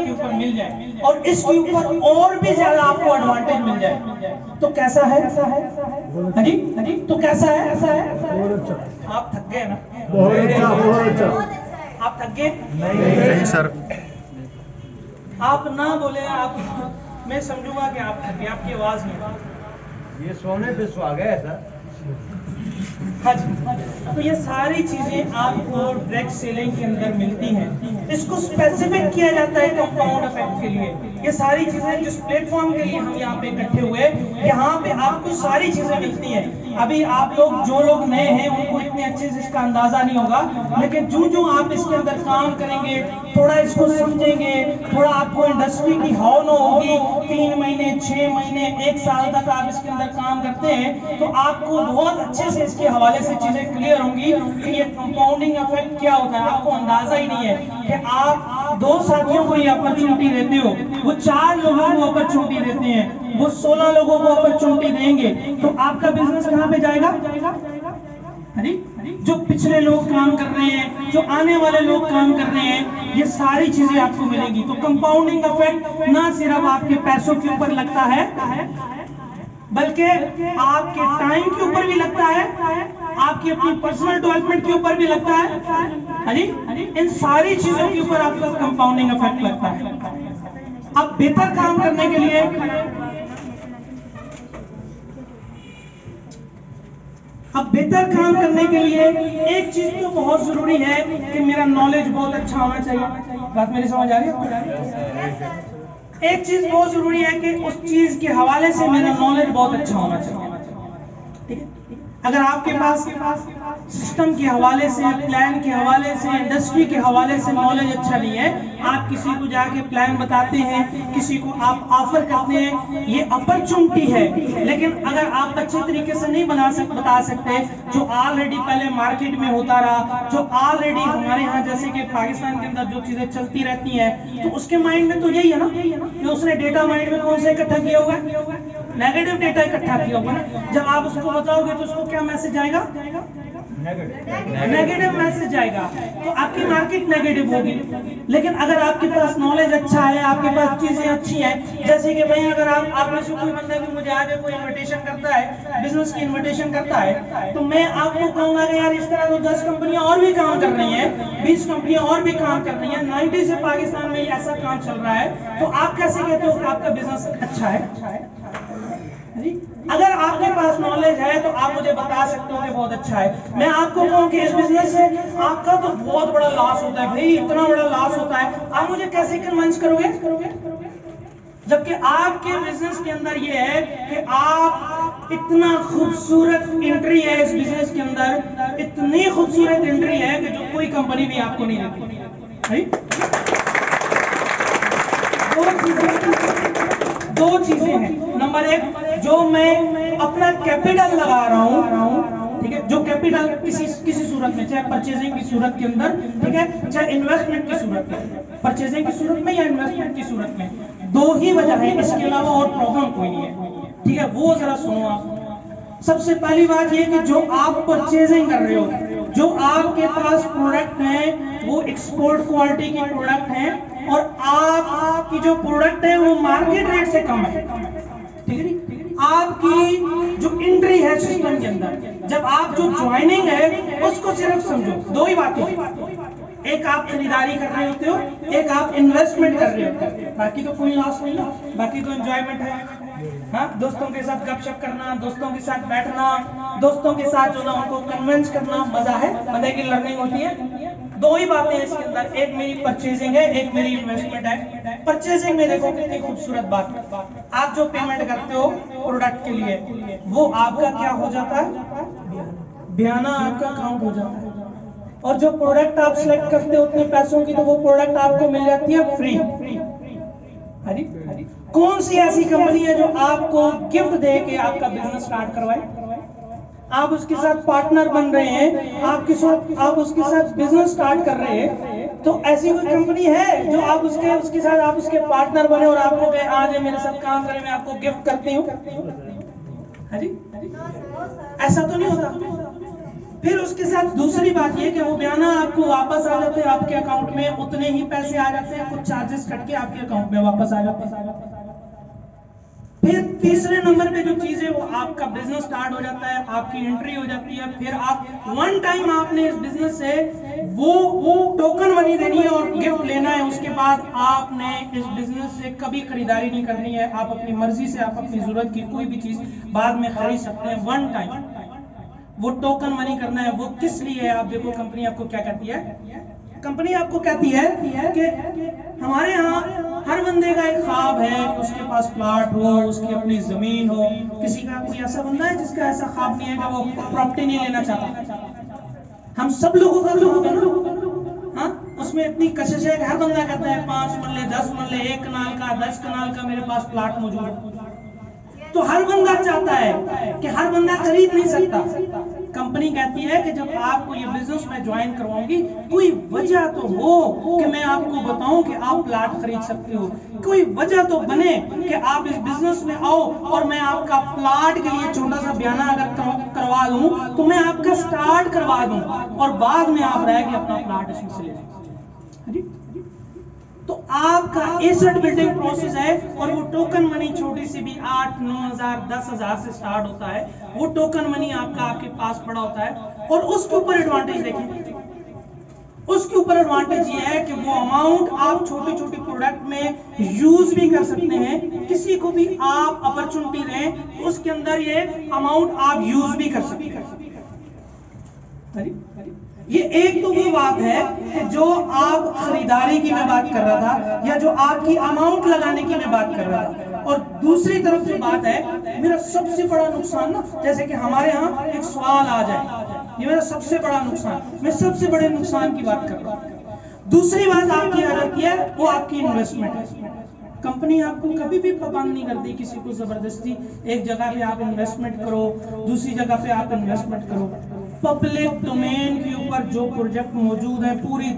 आपके ऊपर मिल जाए और इसके ऊपर और भी ज्यादा आपको एडवांटेज मिल जाए तो कैसा है? हाँ जी, हाँ जी, तो कैसा है? आप थक गए ना? बहुत अच्छा। आप थक गए? नहीं सर। आप ना बोले आप, मैं समझूंगा कि आप थके, आपकी आवाज में। ये सोने पे सुहागा है सर। हाँ जी, तो ये सारी चीजें आपको डायरेक्ट सेलिंग के अंदर मिलती हैं। इसको स्पेसिफिक किया जाता है कंपाउंड इफेक्ट के लिए। ये सारी चीजें जिस प्लेटफॉर्म के लिए हम यहाँ पे इकट्ठे हुए, यहाँ पे आपको सारी चीजें मिलती हैं। अभी आप लोग जो लोग नए हैं उनको इतने अच्छे से इसका अंदाजा नहीं होगा, लेकिन जो आप इसके अंदर काम करेंगे, थोड़ा इसको समझेंगे, थोड़ा आपको इंडस्ट्री की हौल होगी, 3 महीने 6 महीने 1 साल तक आप इसके अंदर काम करते हैं तो आपको बहुत अच्छे से इसके हवाले से चीजें क्लियर होंगी कि ये कंपाउंडिंग इफेक्ट क्या होता है। आपको अंदाजा ही नहीं है कि आप 2 साथियों को ये अपॉर्चुनिटी देते हो, वो 4 लोगों को अपॉर्चुनिटी देते हैं, वो 16 लोगों को अपॉर्चुनिटी देंगे, तो आपका बिजनेस कहां पे जाएगा? जो पिछले लोग काम कर रहे हैं, जो आने वाले लोग काम कर रहे हैं, ये सारी चीजें आपको मिलेंगी। तो कंपाउंडिंग इफेक्ट ना सिर्फ आपके पैसों के ऊपर लगता है, बल्कि आपके टाइम के ऊपर भी लगता है, आपकी अपनी पर्सनल डेवलपमेंट के ऊपर भी लगता है। हाँ जी, इन सारी चीजों के ऊपर आपका कंपाउंडिंग इफेक्ट लगता है। अब बेहतर काम करने के लिए एक चीज तो बहुत जरूरी है कि मेरा नॉलेज बहुत अच्छा होना चाहिए। बात मेरी समझ आ रही है? एक चीज बहुत जरूरी है कि उस चीज के हवाले से मेरा नॉलेज बहुत अच्छा होना चाहिए। ठीक है, अगर आपके पास सिस्टम के हवाले से, प्लान के हवाले से, इंडस्ट्री के हवाले से नॉलेज अच्छा नहीं है, आप किसी को जाके प्लान बताते हैं, किसी को आप ऑफर करते हैं, ये अपॉर्चुनिटी है, लेकिन अगर आप अच्छे तरीके से नहीं बता सकते, जो ऑलरेडी पहले मार्केट में होता रहा, जो ऑलरेडी हमारे यहाँ जैसे कि पाकिस्तान के अंदर जो चीजें चलती रहती हैं, तो उसके माइंड में तो यही है ना कि उसने डेटा माइंड में कौन सा इकट्ठा किया होगा? नेगेटिव डेटा इकट्ठा किया होगा ना। जब आप उसको बताओगे तो उसको क्या मैसेज आएगा? नेगेटिव मैसेज आएगा, तो आपकी मार्केट नेगेटिव होगी। लेकिन अगर आपके पास नॉलेज अच्छा है, आपके पास चीजें अच्छी हैं, जैसे कि भाई अगर आप में से कोई बंदा भी मुझे आगे कोई इनविटेशन करता है, बिजनेस की इनविटेशन करता है, तो मैं आपको कहूंगा कि यार इस तरह तो 10 कंपनियां और भी काम कर रही हैं, 20 कंपनियां और भी काम कर रही हैं, 90 से पाकिस्तान में ऐसा काम चल रहा है, तो आप कैसे कहते हो कि आपका बिजनेस अच्छा है? अगर आपके पास नॉलेज है तो आप मुझे बता सकते हो कि बहुत अच्छा है। मैं आपको कहूं कि इस बिजनेस से आपका तो बहुत बड़ा लॉस होता है, भाई इतना बड़ा लॉस होता है, आप मुझे कैसे कन्विंस करोगे? जबकि आपके बिजनेस के अंदर ये है कि आप इतना खूबसूरत एंट्री है इस बिजनेस के अंदर, इतनी खूबसूरत एंट्री है कि जो कोई कंपनी भी आपको नहीं देती। दो चीजें हैं। नंबर 1, जो मैं अपना कैपिटल लगा रहा हूं, ठीक है, जो कैपिटल किसी सूरत में, चाहे परचेजिंग की सूरत के अंदर, ठीक है, चाहे इन्वेस्टमेंट की सूरत में, परचेजिंग की सूरत में या इन्वेस्टमेंट की सूरत में, 2 ही वजह है, इसके अलावा और प्रॉब्लम कोई नहीं है। ठीक है, वो जरा सुनो आप। सबसे पहली बात ये कि जो आप परचेजिंग कर रहे हो, जो आपके पास प्रोडक्ट है वो एक्सपोर्ट क्वालिटी के प्रोडक्ट हैं, और आपकी जो प्रोडक्ट है वो मार्केट रेट से कम है। ठीक है, आपकी जो एंट्री है सिस्टम के अंदर, जब आप जो ज्वाइनिंग है उसको सिर्फ समझो। 2 ही बातें, एक आप खरीदारी कर रहे होते हो, एक आप इन्वेस्टमेंट कर रहे होते हो, बाकी तो कोई लॉस नहीं है, बाकी तो एंजॉयमेंट है। हाँ, दोस्तों के साथ गपशप करना, दोस्तों के साथ बैठना, दोस्तों के साथ जो ना उनको कन्विंस करना, मजा है, मजे की लर्निंग होती है। 2 ही बातें हैं इसके अंदर, एक मेरी परचेजिंग है, एक मेरी इन्वेस्टमेंट है। परचेजिंग में देखो कितनी खूबसूरत बात, आप जो पेमेंट करते हो प्रोडक्ट के लिए, वो आपका क्या हो जाता है? बयाना आपका काउंट हो जाता है, और जो प्रोडक्ट आप सिलेक्ट करते हो उतने पैसों की, तो वो प्रोडक्ट आपको मिल जाती है फ्री। कौन सी ऐसी कंपनी है जो आपको गिफ्ट दे के आपका बिजनेस स्टार्ट करवाए? आप उसके साथ पार्टनर बन रहे हैं, आप उसके साथ बिजनेस स्टार्ट कर रहे हैं, तो ऐसी कोई कंपनी है जो आप उसके साथ आप उसके पार्टनर बने और आपको कहे आज मेरे साथ काम करें, मैं आपको गिफ्ट करती हूँ? हाँ जी, ऐसा तो नहीं होता। फिर उसके साथ दूसरी बात ये कि वो बयाना आपको वापस आ जाते हैं आपके अकाउंट में, उतने ही पैसे आ जाते हैं, कुछ चार्जेस कट के आपके अकाउंट में वापस आ जाते हैं। फिर तीसरे नंबर पे जो चीज है वो आपका बिजनेस स्टार्ट हो जाता है, आपकी एंट्री हो जाती है। फिर आप वन टाइम आपने इस बिजनेस से वो टोकन मनी देनी है और गिफ्ट लेना है। उसके बाद आपने इस बिजनेस से कभी खरीदारी नहीं करनी है। आप अपनी मर्जी से आप अपनी जरूरत की कोई भी चीज बाद में खरीद सकते हैं वन टाइम। वो टोकन मनी करना है। वो किस लिए है? आप देखो कंपनी आपको क्या कहती है। कंपनी आपको कहती है कि हमारे यहाँ हर बंदे का एक ख्वाब है कि उसके पास प्लॉट हो, उसकी अपनी जमीन हो। किसी का कोई ऐसा बंदा है जिसका ऐसा ख्वाब नहीं है कि वो प्रॉपर्टी नहीं लेना चाहता? हम सब लोगों का ख्वाब है ना। हाँ, उसमें इतनी कशिश है कि हर बंदा कहता है 5 मरले 10 मरले 1 कनाल का 10 कनाल का मेरे पास प्लॉट मौजूद है। तो हर बंदा चाहता है कि हर बंदा खरीद नहीं सकता। कंपनी कहती है कि जब आपको ये बिजनेस में ज्वाइन करवाऊंगी, कोई वजह तो हो कि मैं आपको बताऊं कि आप प्लॉट खरीद सकते हो। कोई वजह तो बने कि आप इस बिजनेस में आओ और मैं आपका प्लॉट के लिए छोटा सा बयाना अगर करवा दूं तो मैं आपका स्टार्ट करवा दूं और बाद में आप रह के अपना प्लॉट इसमें से ले लें। तो आपका एसेट बिल्डिंग प्रोसेस है और वो टोकन मनी छोटी सी भी 8-9 हजार 10 हजार से स्टार्ट होता है। वो टोकन मनी आपका आपके पास पड़ा होता है और उसके ऊपर एडवांटेज देखें। उसके ऊपर एडवांटेज ये है कि वो अमाउंट आप छोटी छोटी प्रोडक्ट में यूज भी कर सकते हैं। किसी को भी आप अपॉर्चुनिटी दें तो उसके अंदर ये अमाउंट आप यूज भी कर सकते हैं। ये एक तो वो बात है कि जो आप खरीदारी की मैं बात कर रहा था या जो आपकी अमाउंट लगाने की मैं बात कर रहा था। और दूसरी तरफ जो बात है, मेरा सबसे बड़ा नुकसान ना, जैसे कि हमारे यहाँ एक सवाल आ जाए, ये मेरा सबसे बड़ा नुकसान, मैं सबसे बड़े नुकसान की बात कर रहा हूँ। दूसरी बात आपकी आ जाती है वो आपकी इन्वेस्टमेंट है। कंपनी आपको कभी भी पाबंद नहीं करती किसी को जबरदस्ती एक जगह पे आप इन्वेस्टमेंट करो, दूसरी जगह पे आप इन्वेस्टमेंट करो। पब्लिक डोमेन के ऊपर जो प्रोजेक्ट मौजूद है, पूरी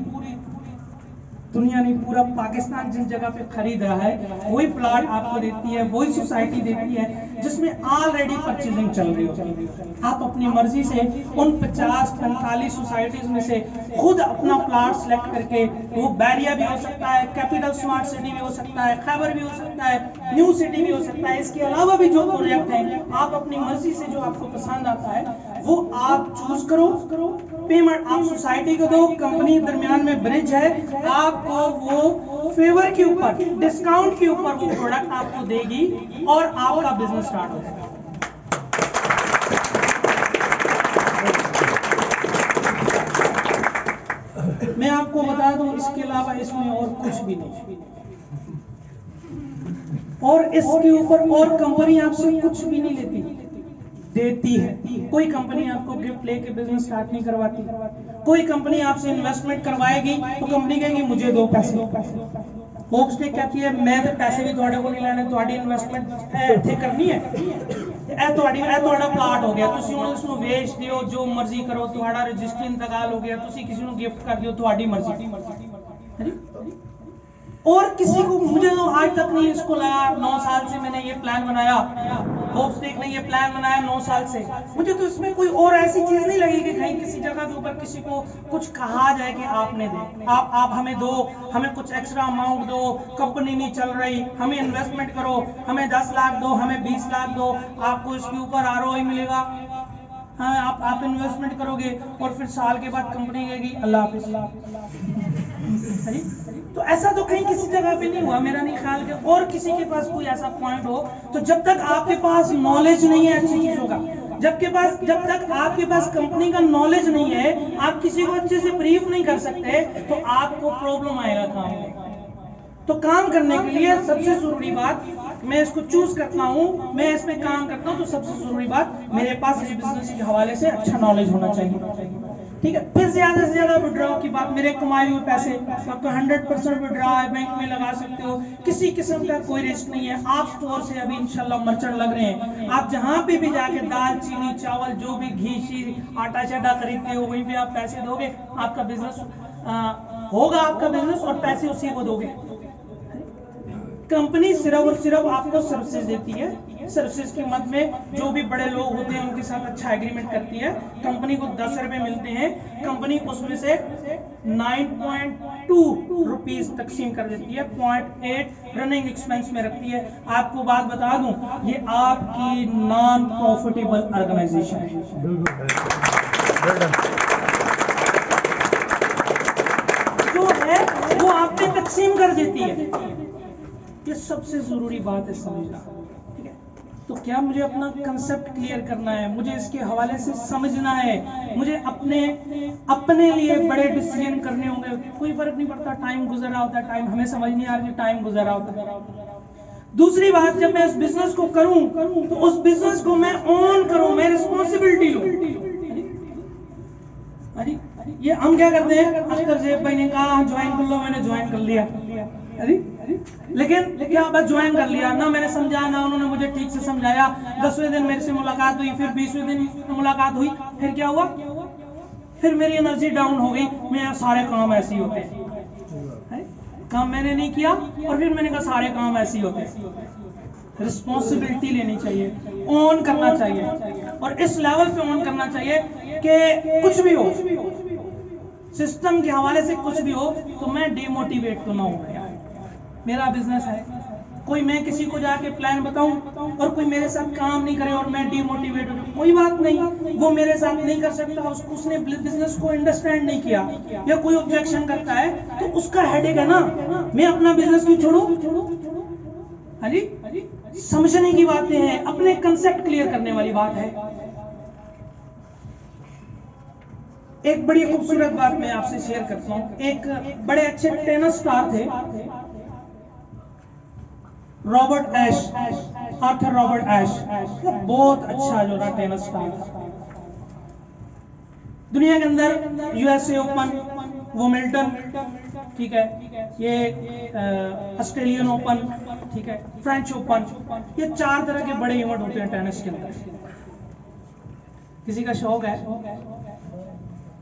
दुनिया नहीं पूरा पाकिस्तान जिस जगह पे खरीद रहा है वही प्लॉट आपको देती है, वही सोसाइटी देती है जिसमें ऑलरेडी परचेजिंग चल रही होती है। आप अपनी मर्जी से उन 50-45 सोसाइटीज में से खुद अपना प्लॉट सेलेक्ट करके, वो बैरिया भी हो सकता है, कैपिटल स्मार्ट सिटी भी हो सकता है, खैबर भी हो सकता है, न्यू सिटी भी हो सकता है, इसके अलावा भी जो प्रोजेक्ट हैं आप अपनी मर्जी से जो आपको पसंद आता है वो आप चूज करो। पेमेंट आप सोसाइटी को दो, कंपनी दरमियान में ब्रिज है, आपको वो फेवर के ऊपर, डिस्काउंट के ऊपर वो प्रोडक्ट आपको देगी और आपका बिजनेस स्टार्ट हो जाएगा। मैं आपको बता दूं इसके अलावा इसमें और कुछ भी नहीं, और इसके ऊपर और कंपनी आपसे कुछ भी नहीं देती है। कोई कंपनी आपको गिफ्ट लेके बिजनेस स्टार्ट नहीं करवाती। कोई कंपनी आपसे इन्वेस्टमेंट करवाएगी तो कंपनी कहेगी मुझे दो पैसे। होप्स कहती है मैं तो पैसे भी थोड़े को नहीं लेने, थोड़ी इन्वेस्टमेंट इत्थे करनी है, थोड़ा प्लॉट हो गया, तुसी हुण इसनूं बेच दियो, जो मर्जी करो, थोड़ा रजिस्ट्री इंतकाल हो गया, तुसी किसी को गिफ्ट कर दियो, थोड़ी मर्जी। और किसी को, मुझे तो आज तक नहीं इसको लगा, 9 साल से मैंने ये प्लान बनाया, होप्स ने ये प्लान बनाया 9 साल से, मुझे तो इसमें कोई और ऐसी चीज नहीं लगी कि कहीं किसी जगह के ऊपर किसी को कुछ कहा जाए कि आपने दे, आप हमें दो, हमें कुछ एक्स्ट्रा अमाउंट दो, कंपनी नहीं चल रही, हमें इन्वेस्टमेंट करो, हमें 10 लाख दो, हमें 20 लाख दो, आपको इसके ऊपर ROI मिलेगा। हाँ, आप इन्वेस्टमेंट करोगे और फिर साल के बाद कंपनी कहेगी अल्लाह हाफिज़। तो ऐसा तो कहीं किसी जगह पे नहीं हुआ, मेरा नहीं ख्याल कि और किसी के पास कोई ऐसा पॉइंट हो। तो जब तक आपके पास नॉलेज नहीं है अच्छी चीजों का, जब तक आपके पास कंपनी का नॉलेज नहीं है, आप किसी को अच्छे से ब्रीफ नहीं कर सकते, तो आपको प्रॉब्लम आएगा काम में। तो काम करने के लिए सबसे जरूरी बात, मैं इसको चूज करता हूँ, मैं इसमें काम करता हूँ, तो सबसे जरूरी बात मेरे पास इस बिजनेस के हवाले से अच्छा नॉलेज होना चाहिए। ठीक है। फिर ज्यादा से ज्यादा विड्रॉ की बात, मेरे कमाए हुए पैसे आपको 100% विड्रॉ है, बैंक में लगा सकते हो, किसी किस्म का कोई रिस्क नहीं है। आप स्टोर से अभी इंशाल्लाह मर्चेंट लग रहे हैं, आप जहां पे भी जाके दाल चीनी चावल जो भी घी शी आटा चाटा खरीदते हो वहीं पे आप पैसे दोगे, आपका बिजनेस होगा, आपका बिजनेस, और पैसे उसी को दोगे। कंपनी सिर्फ और सिर्फ आपको सर्विसेज देती है, सर्विसेज की मद में जो भी बड़े लोग होते हैं उनके साथ अच्छा एग्रीमेंट करती है। कंपनी को 10 रुपए मिलते हैं, कंपनी उसमें से 9.2 रुपीस तकसीम कर देती है, 0.8 रनिंग एक्सपेंस में रखती है। आपको बात बता दूं, ये आपकी नॉन प्रॉफिटेबल ऑर्गेनाइजेशन है। जो है वो आप पे तकसीम कर देती है। ये सबसे जरूरी बात है समझना, ठीक है। तो क्या मुझे अपना कंसेप्ट क्लियर करना है, मुझे इसके हवाले से समझना है, मुझे अपने लिए बड़े डिसीजन करने होंगे। कोई फर्क नहीं पड़ता, टाइम गुजरा होता है, टाइम हमें समझ नहीं आ रही, टाइम गुजरा होता है। दूसरी बात, जब मैं इस बिजनेस को करूं तो उस बिजनेस को मैं ऑन करूं, मैं रिस्पॉन्सिबिलिटी लूं। अरे ये हम क्या करते हैं, अख्तर ज़ैब भाई ने कहा ज्वाइन कर लो, मैंने ज्वाइन कर लिया। अरे लेकिन क्या बस ज्वाइन कर लिया, ना मैंने समझा, ना उन्होंने मुझे ठीक से समझाया। 10वें दिन मेरे से मुलाकात हुई, फिर 20वें दिन मुलाकात हुई, फिर क्या हुआ, फिर मेरी एनर्जी डाउन हो गई। मेरे सारे काम ऐसे ही होते हैं, काम मैंने नहीं किया और फिर मैंने कहा सारे काम ऐसे ही होते हैं। रिस्पॉन्सिबिलिटी लेनी चाहिए, ऑन करना चाहिए, और इस लेवल पे ऑन करना चाहिए कि कुछ भी हो, सिस्टम के हवाले से कुछ भी हो तो मैं डिमोटिवेट तो ना हो। मेरा बिजनेस है, कोई मैं किसी को जाके प्लान बताऊं और कोई मेरे साथ काम नहीं करे और मैं डिमोटिवेट हो जाऊं, कोई बात नहीं, वो मेरे साथ नहीं कर सकता, उसने बिजनेस को अंडरस्टैंड नहीं किया या कोई ऑब्जेक्शन करता है तो उसका हेडेक है ना, मैं अपना बिजनेस क्यों छोड़ूं। हाँ जी, समझने की बातें हैं, अपने कंसेप्ट क्लियर करने वाली बात है। एक बड़ी खूबसूरत बात मैं आपसे शेयर करता हूं। एक बड़े अच्छे टेनिस स्टार थे, रॉबर्ट एश, आर्थर रॉबर्ट एश, बहुत अच्छा जो ना टेनिस स्टार था। दुनिया के अंदर यूएसए ओपन, विंबलडन, ठीक है, ये ऑस्ट्रेलियन ओपन, ठीक है, फ्रेंच ओपन, ये 4 तरह के बड़े इवेंट होते हैं टेनिस के अंदर। किसी का शौक है,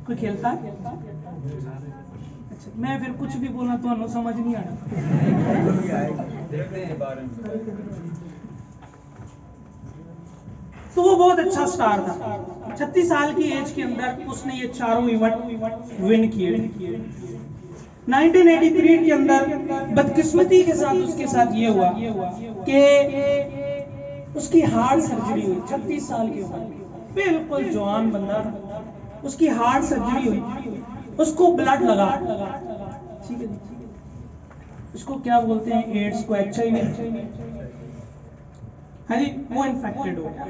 कोई खेलता है? अच्छा, मैं फिर कुछ भी बोलना तो समझ नहीं आना। तो वो बहुत अच्छा स्टार था। 36 साल की एज के अंदर उसने ये चारों इवेंट विन किए। 1983 के अंदर बदकिस्मती के साथ उसके साथ ये हुआ कि उसकी हार्ट सर्जरी हुई। 36 साल की उम्र में, बिल्कुल जवान बंदा, उसकी हार्ट सर्जरी हुई, उसको ब्लड लगा, ठीक है, उसको क्या बोलते हैं, एड्स को, HIV, हाँ जी, वो इन्फेक्टेड हो गया।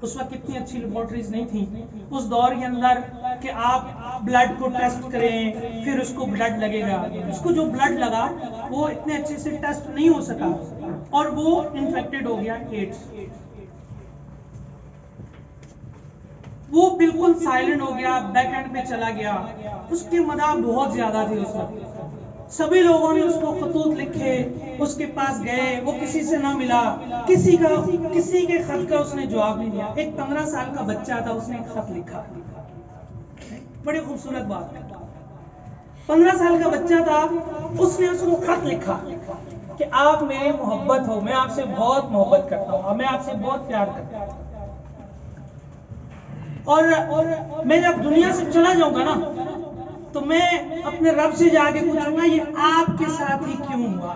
उस वक्त कितनी अच्छी लेबोरेटरीज नहीं थी उस दौर के अंदर कि आप ब्लड को टेस्ट करें फिर उसको ब्लड लगेगा। उसको जो ब्लड लगा वो इतने अच्छे से टेस्ट नहीं हो सका और वो इन्फेक्टेड हो गया एड्स। वो बिल्कुल साइलेंट हो गया, बैक एंड पे चला गया। उसके मदाह बहुत ज्यादा थे उस वक्त। सभी लोगों ने उसको खतूत लिखे, उसके पास गए, वो किसी से ना मिला, किसी के खत का उसने जवाब नहीं दिया। एक 15 साल का बच्चा था, उसने एक खत लिखा, बड़ी खूबसूरत बात है। 15 साल का बच्चा था, उसने उसको खत लिखा कि आप मेरी मोहब्बत हो, मैं आपसे बहुत मोहब्बत करता हूँ, मैं आपसे बहुत प्यार करता हूँ, और मैं जब दुनिया से चला जाऊंगा ना तो मैं अपने रब से जाके पूछूंगा ये आपके साथ ही क्यों हुआ,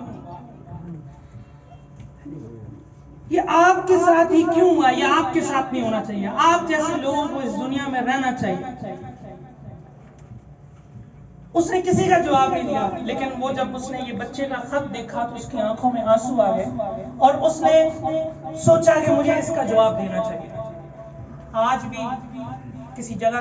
ये आपके साथ ही क्यों हुआ, ये आपके साथ नहीं होना चाहिए। आप जैसे लोगों को इस दुनिया में रहना चाहिए। उसने किसी का जवाब नहीं दिया, लेकिन वो जब उसने ये बच्चे का खत देखा तो उसकी आंखों में आंसू आ गए और उसने सोचा कि मुझे इसका जवाब देना चाहिए। आज भी किसी जगह